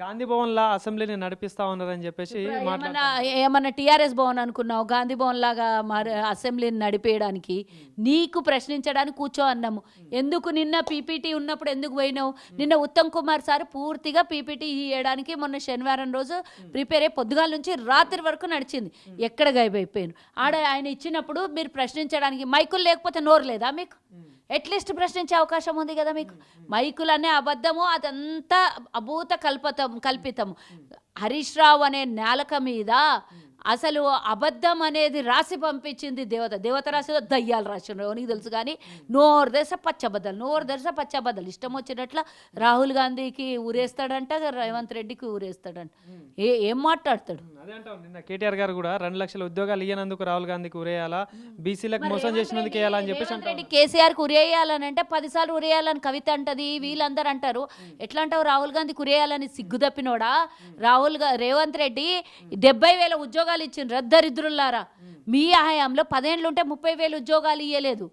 గాంధీ భవన్ లా అసెంబ్లీని నడిపిస్తా ఉన్నారని చెప్పేసి ఏమన్నా టీఆర్ఎస్ భవన్ అనుకున్నావు, గాంధీ భవన్ లాగా అసెంబ్లీని నడిపేయడానికి నీకు ప్రశ్నించడానికి కూర్చో అన్నాము. ఎందుకు నిన్న పీపీటీ ఉన్నప్పుడు ఎందుకు పోయినావు? నిన్న ఉత్తమ్ కుమార్ సార్ పూర్తిగా పీపీటీ ఇవ్వడానికి మొన్న శనివారం రోజు ప్రిపేర్ అయ్యి పొద్దుగాల నుంచి రాత్రి వరకు నడిచింది. ఎక్కడ గైబైపోయాను ఆయన ఇచ్చినప్పుడు మీరు ప్రశ్నించడానికి మైకులు లేకపోతే నోరు లేదా మీకు? అట్లీస్ట్ ప్రశ్నించే అవకాశం ఉంది కదా మీకు. మైకులనే అబద్ధము, అదంతా అభూత కల్పితము. హరీష్ రావు అనే నేలక మీద అసలు అబద్ధం అనేది రాసి పంపించింది దేవత రాసిదో దయ్యాలు రాసిన నీకు తెలుసు. కానీ నోరు తెరిసే పచ్చబద్దలు ఇష్టం వచ్చినట్ల రాహుల్ గాంధీకి ఊరేస్తాడంట, రేవంత్ రెడ్డికి ఊరేస్తాడంట. ఏం మాట్లాడతాడు? అదే అంటాం. నిన్న కేటీఆర్ గారు కూడా 2 లక్షల ఉద్యోగాలు ఇయ్యనందుకు రాహుల్ గాంధీకి ఉరేయాలా, బీసీలకు మోసం చేసినందుకు వేయాలా అని చెప్పేసి రెడ్డి కేసీఆర్కి ఉరేయాలని అంటే 10 సార్లు ఉరేయాలని కవిత అంటది, వీళ్ళందరూ అంటారు. ఎట్లా అంటావు రాహుల్ గాంధీకి ఉరేయాలని? సిగ్గు తప్పినోడా రేవంత్ రెడ్డి 70,000 ఉద్యోగాలు ఇచ్చిండ్రు. దరిద్రులారా, మీ హయాంలో 10 ఏళ్ళు ఉంటే 30,000 ఉద్యోగాలు ఇయ్యలేదు.